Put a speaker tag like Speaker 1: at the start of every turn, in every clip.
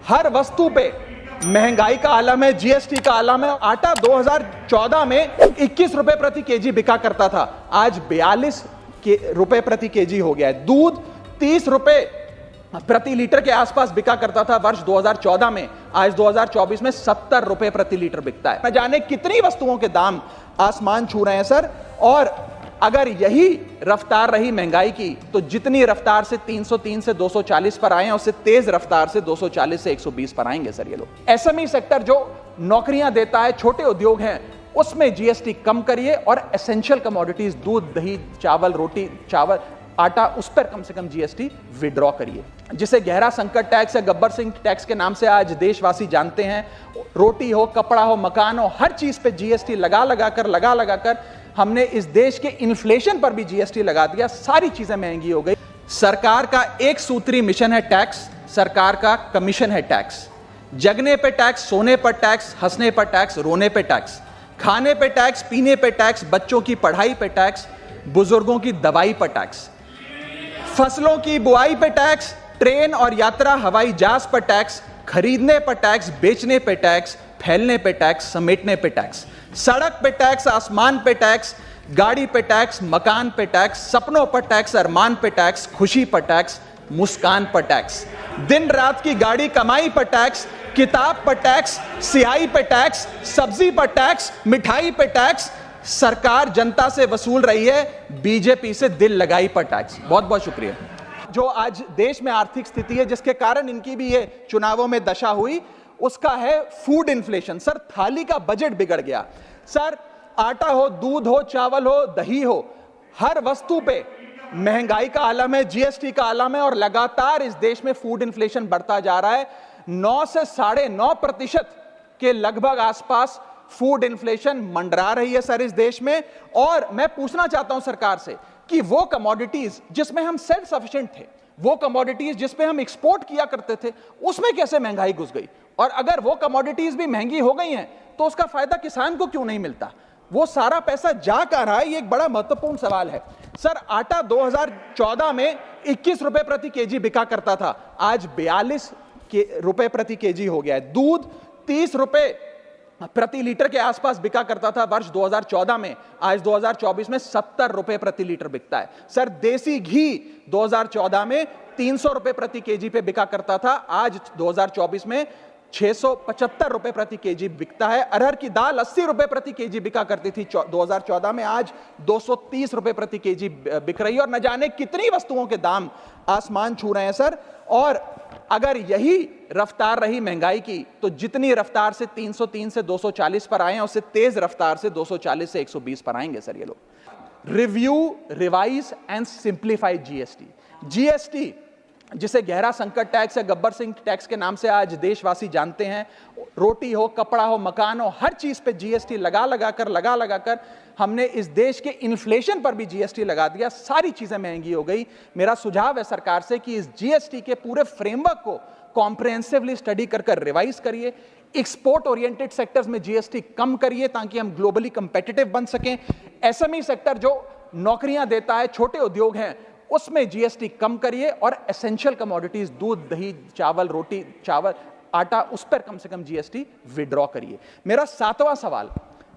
Speaker 1: हर वस्तु पे महंगाई का आलम है, जीएसटी का आलम है। आटा 2014 में 21 रुपए प्रति केजी बिका करता था, आज 42 रुपए प्रति केजी हो गया है। दूध 30 रुपए प्रति लीटर के आसपास बिका करता था वर्ष 2014 में, आज 2024 में 70 रुपए प्रति लीटर बिकता है। न जाने कितनी वस्तुओं के दाम आसमान छू रहे हैं सर। और अगर यही रफ्तार रही महंगाई की, तो जितनी रफ्तार से 303 से 240 पर आए हैं, उससे तेज रफ्तार से 240 से 120 पर आएंगे सर ये लोग। एसएमई सेक्टर जो नौकरियां देता है, छोटे उद्योग हैं, उसमें जीएसटी कम करिए और एसेंशियल कमोडिटीज दूध, दही, चावल, रोटी, चावल, आटा, उस पर कम से कम जीएसटी विड्रॉ करिए। जिसे गहरा संकट टैक्स या गब्बर सिंह टैक्स के नाम से आज देशवासी जानते हैं, रोटी हो, कपड़ा हो, मकान हो, हर चीज पे जीएसटी लगा लगाकर हमने इस देश के इन्फ्लेशन पर भी जीएसटी लगा दिया। सारी चीजें महंगी हो गई। सरकार का एक सूत्री मिशन है टैक्स, सरकार का कमीशन है टैक्स। जगने पे टैक्स, सोने पर टैक्स, हंसने पर टैक्स, रोने पे टैक्स, खाने पे टैक्स, पीने पे टैक्स, बच्चों की पढ़ाई पे टैक्स, बुजुर्गों की दवाई पर टैक्स, फसलों की बुआई पे टैक्स, ट्रेन और यात्रा हवाई जहाज पर टैक्स, खरीदने पर टैक्स, बेचने पे टैक्स, फैलने पे टैक्स, समेटने पे टैक्स, सड़क पे टैक्स, आसमान पे टैक्स, गाड़ी पे टैक्स, मकान पे टैक्स, सपनों पर टैक्स, अरमान पे टैक्स, खुशी पर टैक्स, मुस्कान पर टैक्स, दिन रात की गाड़ी कमाई पर टैक्स, किताब पर टैक्स, सियाही पे टैक्स, सब्जी पर टैक्स, मिठाई पे टैक्स। सरकार जनता से वसूल रही है बीजेपी से दिल लगाई पर टैक्स। बहुत बहुत शुक्रिया। जो आज देश में आर्थिक स्थिति है, जिसके कारण इनकी भी ये चुनावों में दशा हुई, उसका है फूड इन्फ्लेशन। सर, थाली का बजट बिगड़ गया। सर, आटा हो, दूध हो, चावल हो, दही हो, हर वस्तु पे महंगाई का आलम है, जीएसटी का आलम है और लगातार इस देश में फूड इन्फ्लेशन बढ़ता जा रहा है। 9 से 9.5% के लगभग आसपास फूड इन्फ्लेशन मंडरा रही है सर इस देश में। और मैं पूछना चाहता हूं सरकार से कि वो कमोडिटीज जिसमें हम सेल्फ सफिशिएंट थे, वो कमोडिटीज जिस पे हम एक्सपोर्ट किया करते थे, उसमें कैसे महंगाई घुस गई? और अगर वो कमोडिटीज भी महंगी हो गई हैं, तो उसका फायदा किसान को क्यों नहीं मिलता? वो सारा पैसा जा कहां रहा है? ये एक बड़ा महत्वपूर्ण सवाल है सर। आटा 2014 में 21 रुपए प्रति केजी बिका करता था, आज 42 रुपए प्रति केजी हो गया है। दूध 30 रुपए प्रति लीटर के आसपास बिका करता था वर्ष 2014 में, आज 2024 में 70 रुपए प्रति लीटर बिकता है। सर, देसी घी 2014 में 300 रुपए प्रति केजी पे बिका करता था, आज 2024 में 675 रुपए प्रति केजी बिकता है। अरहर की दाल 80 रुपए प्रति केजी बिका करती थी 2014 में, आज 230 रुपए प्रति केजी बिक रही है। और न जाने कितनी वस्तुओं के दाम आसमान छू रहे हैं सर। और अगर यही रफ्तार रही महंगाई की, तो जितनी रफ्तार से 303 से 240 पर आए हैं, उससे तेज रफ्तार से 240 से 120 पर आएंगे सर ये लोग। Review, revise and simplify GST. GST जिसे गहरा संकट टैक्स या गब्बर सिंह टैक्स के नाम से आज देशवासी जानते हैं, रोटी हो, कपड़ा हो, मकान हो, हर चीज पे जीएसटी लगा लगाकर हमने इस देश के इन्फ्लेशन पर भी जीएसटी लगा दिया। सारी चीजें महंगी हो गई। मेरा सुझाव है सरकार से कि इस जीएसटी के पूरे फ्रेमवर्क को कॉम्प्रिहेंसिवली स्टडी कर रिवाइज करिए। एक्सपोर्ट ओरिएंटेड सेक्टर्स में जीएसटी कम करिए ताकि हम ग्लोबली कंपेटिटिव बन सकें। एसएमई सेक्टर जो नौकरियां देता है, छोटे उद्योग हैं, उसमें जीएसटी कम करिए और एसेंशियल कमोडिटीज दूध, दही, चावल, रोटी, चावल, आटा, उस पर कम से कम जीएसटी विड्रॉ करिए। मेरा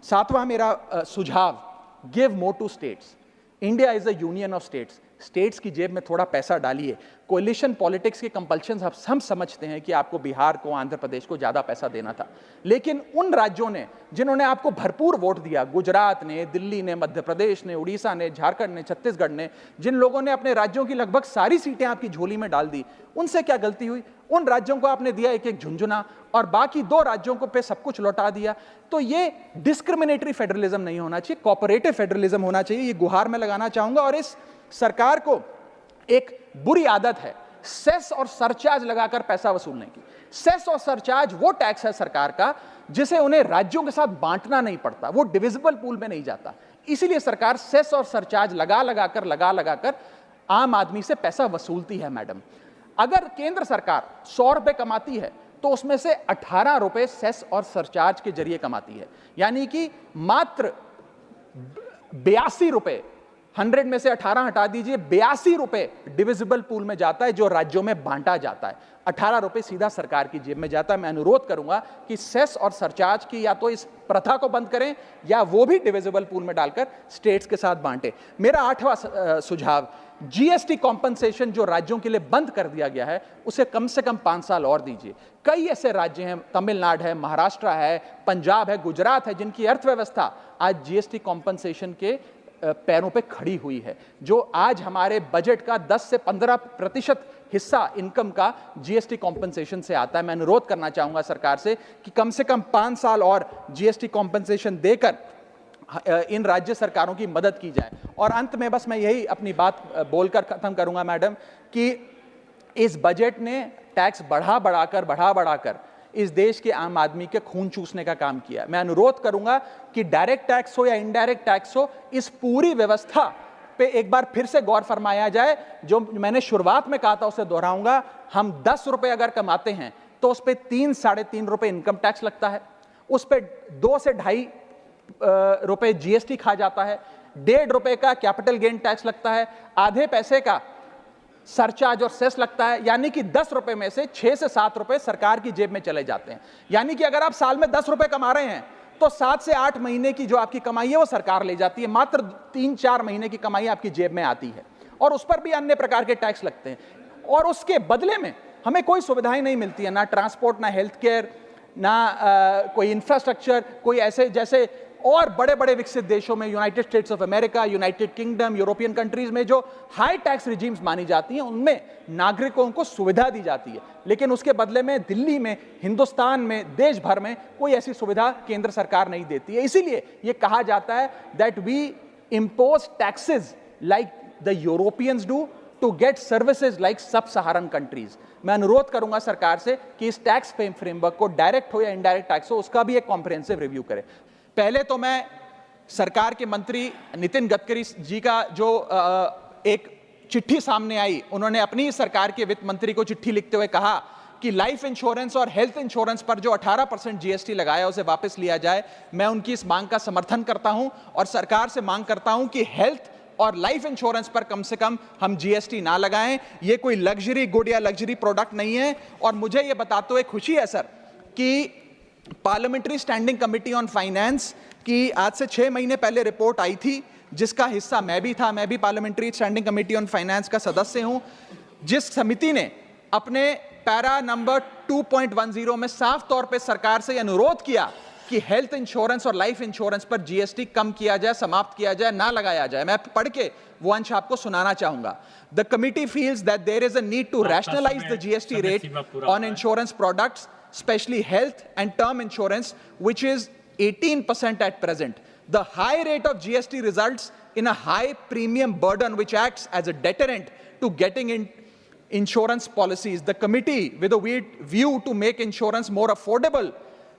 Speaker 1: सातवां मेरा सुझाव, give more to states. India is a union of states. States की जेब में थोड़ा पैसा डालिए। कोलिशन पॉलिटिक्स के कंपल्शन हम समझते हैं कि आपको बिहार को, आंध्र प्रदेश को ज्यादा पैसा देना था, लेकिन उन राज्यों ने जिन्होंने आपको भरपूर वोट दिया, गुजरात ने, दिल्ली ने, मध्य प्रदेश ने, उड़ीसा ने, झारखंड ने, छत्तीसगढ़ ने, जिन लोगों ने अपने राज्यों की लगभग सारी सीटें आपकी झोली में डाल दी, उनसे क्या गलती हुई? उन राज्यों को आपने दिया एक एक झुंझुना और बाकी 2 राज्यों को पे सब कुछ लौटा दिया। तो ये डिस्क्रिमिनेटरी फेडरलिज्म नहीं होना चाहिए, कोऑपरेटिव फेडरलिज्म होना चाहिए। ये गुहार मैं लगाना चाहूंगा। और इस सरकार को एक बुरी आदत है सेस और सरचार्ज लगाकर पैसा वसूलने की। सेस और सरचार्ज वो टैक्स है सरकार का जिसे उन्हें राज्यों के साथ बांटना नहीं पड़ता, वो डिविजिबल पूल में नहीं जाता। इसीलिए सरकार सेस और सरचार्ज लगा लगाकर आम आदमी से पैसा वसूलती है। मैडम, अगर केंद्र सरकार 100 रुपए कमाती है तो उसमें से 18 रुपए सेस और सरचार्ज के जरिए कमाती है, यानी कि मात्र 82 रुपए 100 में से 18 हटा दीजिए, 82 रुपए डिविजिबल पूल में जाता है जो राज्यों में बांटा जाता है, 18 रुपए सीधा सरकार की जेब में जाता है। मैं अनुरोध करूंगा कि सेस और सरचार्ज की या तो इस प्रथा को बंद करें या वो भी डिविजिबल पूल में डालकर स्टेट्स के साथ बांटे। मेरा 8वां सुझाव, जीएसटी कॉम्पनसेशन जो राज्यों के लिए बंद कर दिया गया है उसे कम से कम 5 साल और दीजिए। कई ऐसे राज्य हैं, तमिलनाडु है, महाराष्ट्र है, पंजाब है, गुजरात है, जिनकी अर्थव्यवस्था आज जीएसटी कॉम्पनसेशन के पैरों पे खड़ी हुई है, जो आज हमारे बजट का 10 से 15% हिस्सा इनकम का जीएसटी कॉम्पनसेशन से आता है। मैं अनुरोध करना चाहूंगा सरकार से कि कम से कम 5 साल और जीएसटी कॉम्पनसेशन देकर इन राज्य सरकारों की मदद की जाए। और अंत में बस मैं यही अपनी बात बोलकर खत्म करूंगा मैडम, कि इस बजट ने टैक्स बढ़ा बढ़ाकर इस देश के आम आदमी के खून चूसने का काम किया। मैं अनुरोध करूंगा कि डायरेक्ट टैक्स हो या इनडायरेक्ट टैक्स हो, इस पूरी व्यवस्था पे एक बार फिर से गौर फरमाया जाए। जो मैंने शुरुआत में कहा था उसे दोहराऊंगा, हम 10 रुपए अगर कमाते हैं तो उस पर 3-3.5 रुपए इनकम टैक्स लगता है, उस पर 2 से 2.5 रुपए जीएसटी खा जाता है, 1.5 रुपए का कैपिटल गेन टैक्स लगता है, आधे पैसे का सरचार्ज और सेस लगता है, यानी कि 10 रुपए में से 6 से 7 रुपए सरकार की जेब में चले जाते हैं। यानी कि अगर आप साल में 10 रुपए कमा रहे हैं तो 7 से 8 महीने की जो आपकी कमाई है वो सरकार ले जाती है, मात्र 3-4 महीने की कमाई आपकी जेब में आती है, और उस पर भी अन्य प्रकार के टैक्स लगते हैं। और उसके बदले में हमें कोई सुविधाएं नहीं मिलती है, ना ट्रांसपोर्ट, ना हेल्थ केयर, ना कोई इंफ्रास्ट्रक्चर, कोई ऐसे जैसे और बड़े बड़े विकसित देशों में, United states of America, United kingdom, European countries में जो हाई टैक्स रिजीम्स मानी जाती हैं, उनमें नागरिकों को सुविधा दी जाती है, लेकिन उसके बदले में दिल्ली में, हिंदुस्तान में, देश भर में कोई ऐसी सुविधा केंद्र सरकार नहीं देती है। इसीलिए यह कहा जाता है that we impose taxes like the Europeans do to get services like sub Saharan countries. मैं अनुरोध करूंगा सरकार से कि इस टैक्स फ्रेमवर्क को, डायरेक्ट हो या इनडायरेक्ट टैक्स हो, उसका भी एक कॉम्प्रिहेंसिव रिव्यू करें। पहले तो मैं सरकार के मंत्री नितिन गडकरी जी का जो एक चिट्ठी सामने आई, उन्होंने अपनी सरकार के वित्त मंत्री को चिट्ठी लिखते हुए कहा कि लाइफ इंश्योरेंस और हेल्थ इंश्योरेंस पर जो 18% जीएसटी लगाया उसे वापस लिया जाए। मैं उनकी इस मांग का समर्थन करता हूं और सरकार से मांग करता हूं कि हेल्थ और लाइफ इंश्योरेंस पर कम से कम हम जीएसटी ना लगाएं। यह कोई लग्जरी गुड या लग्जरी प्रोडक्ट नहीं है। और मुझे यह बताते हुए खुशी है सर कि parliamentary standing committee on finance की आज से 6 महीने पहले रिपोर्ट आई थी, जिसका हिस्सा मैं भी था। मैं भी parliamentary standing committee on finance का सदस्य हूं, जिस समिति ने अपने पैरा नंबर 2.10 में साफ तौर पे सरकार से अनुरोध किया कि हेल्थ इंश्योरेंस और लाइफ इंश्योरेंस पर जीएसटी कम किया जाए, समाप्त किया जाए, ना लगाया जाए। मैं पढ़ के वो अंश आपको सुनाना चाहूंगा। The committee feels that there is a need to rationalise the GST rate on insurance products, especially health and term insurance, which is 18% at present. The high rate of GST results in a high premium burden which acts as a deterrent to getting in insurance policies. The committee, with a view to make insurance more affordable,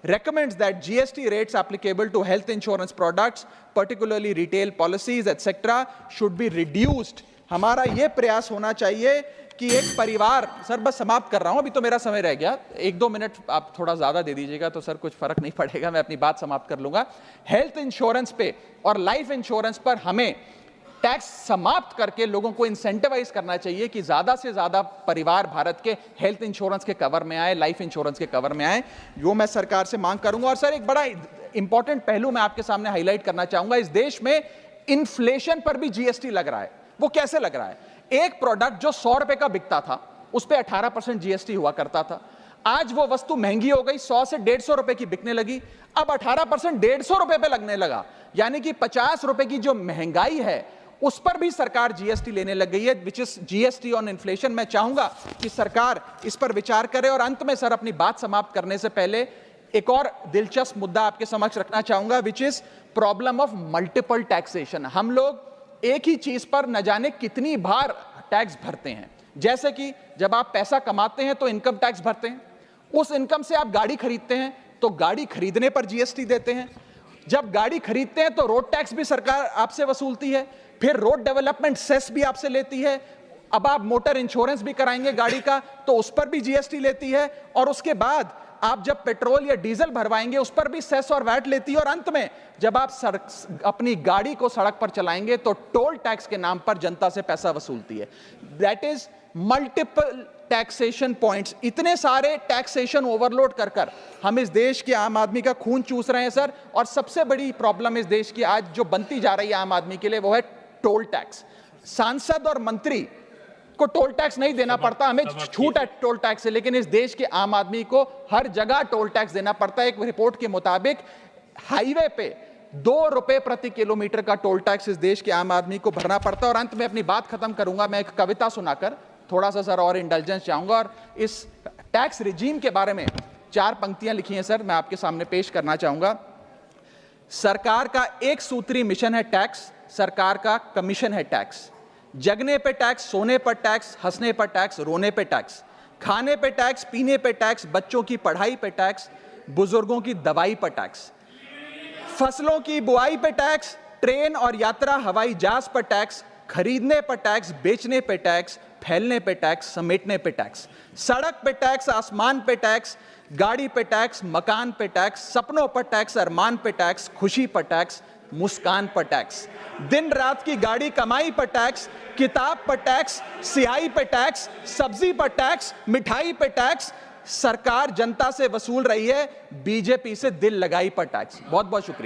Speaker 1: recommends that GST rates applicable to health insurance products, particularly retail policies, etc., should be reduced. हमारा ये प्रयास होना चाहिए कि एक परिवार, sir बस समाप्त कर रहा हूं, अभी तो मेरा समय रह गया, 1-2 मिनट आप थोड़ा ज्यादा दे दीजिएगा तो सर कुछ फर्क नहीं पड़ेगा, मैं अपनी बात समाप्त कर लूंगा। हेल्थ इंश्योरेंस पे और लाइफ इंश्योरेंस पर हमें टैक्स समाप्त करके लोगों को इंसेंटिवाइज करना चाहिए कि ज्यादा से ज्यादा परिवार भारत के हेल्थ इंश्योरेंस के कवर में आए, लाइफ इंश्योरेंस के कवर में आए। जो मैं सरकार से मांग करूंगा। और सर एक बड़ा इंपॉर्टेंट पहलू मैं आपके सामने हाईलाइट करना चाहूंगा। इस देश में इन्फ्लेशन पर भी जीएसटी लग रहा है। वो कैसे लग रहा है? एक प्रोडक्ट जो 100 रुपए का बिकता था उस पे 18% जीएसटी हुआ करता था। आज वो वस्तु महंगी हो गई, 100 से 150 रुपए की बिकने लगी, अब 18% 150 रुपए पे लगने लगा। यानी कि 50 रुपए की जो महंगाई है उस पर भी सरकार जीएसटी लेने लग गई है, which is GST on inflation. मैं चाहूंगा कि सरकार इस पर विचार करे। और अंत में सर अपनी बात समाप्त करने से पहले एक और दिलचस्प मुद्दा आपके समक्ष रखना चाहूंगा, which is problem of multiple taxation. हम लोग एक ही चीज पर न जाने कितनी बार टैक्स भरते हैं। जैसे कि जब आप पैसा कमाते हैं तो इनकम टैक्स भरते हैं, उस इनकम से आप गाड़ी खरीदते हैं तो गाड़ी खरीदने पर जीएसटी देते हैं, जब गाड़ी खरीदते हैं तो रोड टैक्स भी सरकार आपसे वसूलती है, फिर रोड डेवलपमेंट सेस भी आपसे लेती है, अब आप मोटर इंश्योरेंस भी कराएंगे गाड़ी का तो उस पर भी जीएसटी लेती है, और उसके बाद आप जब पेट्रोल या डीजल भरवाएंगे उस पर भी सेस और वैट लेती है, और अंत में जब आप अपनी गाड़ी को सड़क पर चलाएंगे तो टोल टैक्स के नाम पर जनता से पैसा वसूलती है। That is multiple taxation points. इतने सारे टैक्सेशन ओवरलोड कर हम इस देश के आम आदमी का खून चूस रहे हैं सर। और सबसे बड़ी प्रॉब्लम इस देश की आज जो बनती जा रही है आम आदमी के लिए, वो है टोल टैक्स। सांसद और मंत्री को टोल टैक्स नहीं देना पड़ता, हमें छूट है टोल टैक्स से, लेकिन इस देश के आम आदमी को हर जगह टोल टैक्स देना पड़ता है। एक रिपोर्ट के मुताबिक हाईवे पे 2 रुपए प्रति किलोमीटर का टोल टैक्स इस देश के आम आदमी को भरना पड़ता है। और अंत में अपनी बात खत्म करूंगा मैं एक कविता सुनाकर, थोड़ा सा सर और इंटेलिजेंस चाहूंगा। और इस टैक्स रिजीम के बारे में 4 पंक्तियां लिखी हैं सर, मैं आपके सामने पेश करना चाहूंगा। सरकार का एक सूत्री मिशन है टैक्स, सरकार का कमीशन है टैक्स। जगने पे टैक्स, सोने पर टैक्स, हंसने पर टैक्स, रोने पे टैक्स, खाने पे टैक्स, पीने पे टैक्स, बच्चों की पढ़ाई पे टैक्स, बुजुर्गों की दवाई पर टैक्स, फसलों की बुआई पे टैक्स, ट्रेन और यात्रा हवाई जहाज पर टैक्स, खरीदने पर टैक्स, बेचने पे टैक्स, फैलने पे टैक्स, समेटने पे टैक्स, सड़क पे टैक्स, आसमान पे टैक्स, गाड़ी पे टैक्स, मकान पे टैक्स, सपनों पर टैक्स, अरमान पे टैक्स, खुशी पर टैक्स, मुस्कान पर टैक्स, दिन रात की गाड़ी कमाई पर टैक्स, किताब पर टैक्स, सियाही पे टैक्स, सब्जी पर टैक्स, मिठाई पे टैक्स। सरकार जनता से वसूल रही है बीजेपी से दिल लगाई पर टैक्स। बहुत बहुत शुक्रिया।